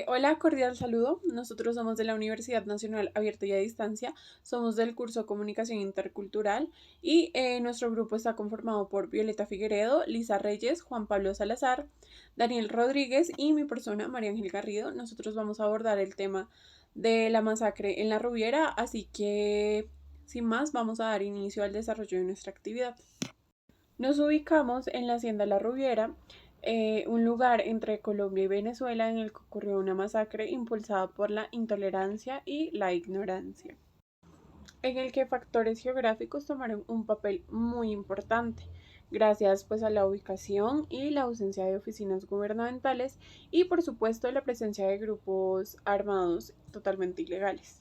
Hola, cordial saludo. Nosotros somos de la Universidad Nacional Abierta y a Distancia, somos del curso Comunicación Intercultural y nuestro grupo está conformado por Violeta Figueredo, Lisa Reyes, Juan Pablo Salazar, Daniel Rodríguez y mi persona, María Ángel Garrido. Nosotros vamos a abordar el tema de la masacre en la Rubiera, así que sin más vamos a dar inicio al desarrollo de nuestra actividad. Nos ubicamos en la Hacienda La Rubiera, un lugar entre Colombia y Venezuela en el que ocurrió una masacre impulsada por la intolerancia y la ignorancia, en el que factores geográficos tomaron un papel muy importante, gracias pues a la ubicación y la ausencia de oficinas gubernamentales y por supuesto la presencia de grupos armados totalmente ilegales.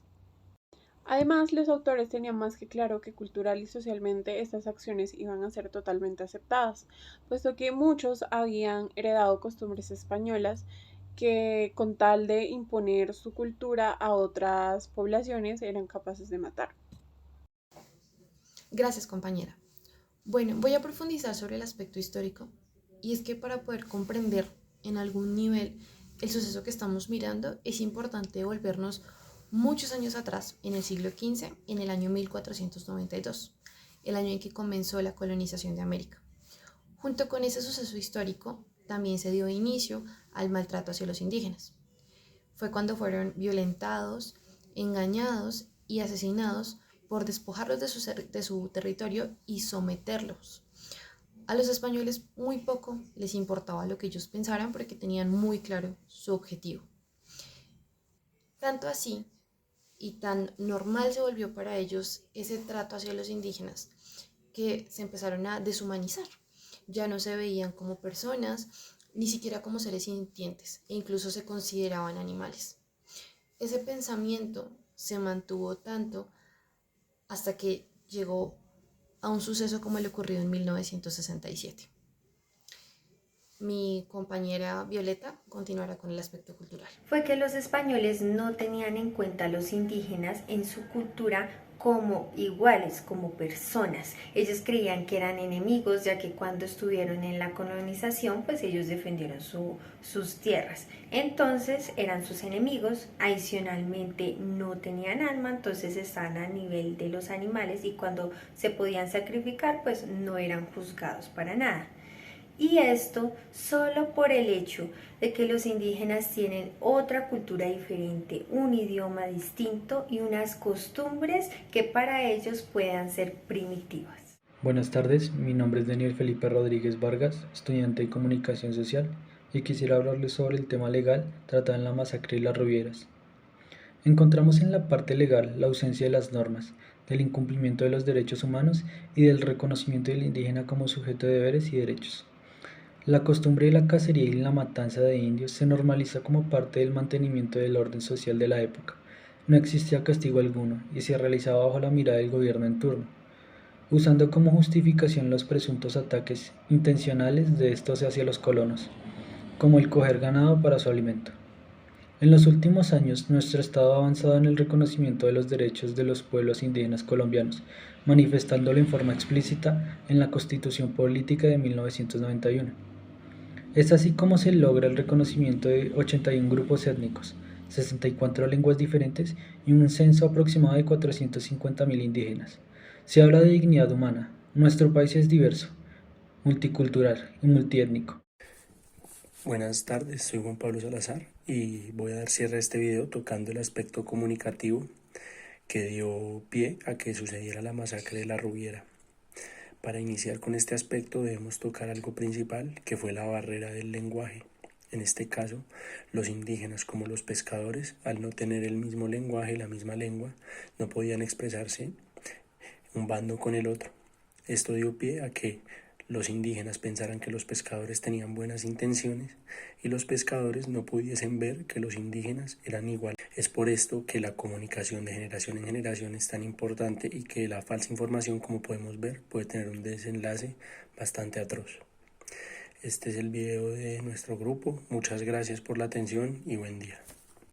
Además, los autores tenían más que claro que cultural y socialmente estas acciones iban a ser totalmente aceptadas, puesto que muchos habían heredado costumbres españolas que con tal de imponer su cultura a otras poblaciones eran capaces de matar. Gracias, compañera. Bueno, voy a profundizar sobre el aspecto histórico y es que para poder comprender en algún nivel el suceso que estamos mirando es importante volvernos muchos años atrás, en el siglo XV, en el año 1492, el año en que comenzó la colonización de América. Junto con ese suceso histórico, también se dio inicio al maltrato hacia los indígenas. Fue cuando fueron violentados, engañados y asesinados por despojarlos de su territorio y someterlos. A los españoles muy poco les importaba lo que ellos pensaran porque tenían muy claro su objetivo. Tanto así y tan normal se volvió para ellos ese trato hacia los indígenas que se empezaron a deshumanizar. Ya no se veían como personas, ni siquiera como seres sintientes, e incluso se consideraban animales. Ese pensamiento se mantuvo tanto hasta que llegó a un suceso como el ocurrido en 1967. Mi compañera Violeta continuará con el aspecto cultural. Fue que los españoles no tenían en cuenta a los indígenas en su cultura como iguales, como personas. Ellos creían que eran enemigos, ya que cuando estuvieron en la colonización, pues ellos defendieron sus tierras. Entonces eran sus enemigos, adicionalmente no tenían alma, entonces estaban a nivel de los animales y cuando se podían sacrificar, pues no eran juzgados para nada. Y esto solo por el hecho de que los indígenas tienen otra cultura diferente, un idioma distinto y unas costumbres que para ellos puedan ser primitivas. Buenas tardes, mi nombre es Daniel Felipe Rodríguez Vargas, estudiante de Comunicación Social, y quisiera hablarles sobre el tema legal tratado en la masacre de las Rubieras. Encontramos en la parte legal la ausencia de las normas, del incumplimiento de los derechos humanos y del reconocimiento del indígena como sujeto de deberes y derechos. La costumbre de la cacería y la matanza de indios se normaliza como parte del mantenimiento del orden social de la época. No existía castigo alguno y se realizaba bajo la mirada del gobierno en turno, usando como justificación los presuntos ataques intencionales de estos hacia los colonos, como el coger ganado para su alimento. En los últimos años, nuestro Estado ha avanzado en el reconocimiento de los derechos de los pueblos indígenas colombianos, manifestándolo en forma explícita en la Constitución Política de 1991. Es así como se logra el reconocimiento de 81 grupos étnicos, 64 lenguas diferentes y un censo aproximado de 450.000 indígenas. Se habla de dignidad humana. Nuestro país es diverso, multicultural y multiétnico. Buenas tardes, soy Juan Pablo Salazar y voy a dar cierre a este video tocando el aspecto comunicativo que dio pie a que sucediera la masacre de la Rubiera. Para iniciar con este aspecto debemos tocar algo principal, que fue la barrera del lenguaje. En este caso, los indígenas como los pescadores, al no tener el mismo lenguaje, la misma lengua, no podían expresarse un bando con el otro. Esto dio pie a que los indígenas pensaran que los pescadores tenían buenas intenciones y los pescadores no pudiesen ver que los indígenas eran iguales. Es por esto que la comunicación de generación en generación es tan importante y que la falsa información, como podemos ver, puede tener un desenlace bastante atroz. Este es el video de nuestro grupo. Muchas gracias por la atención y buen día.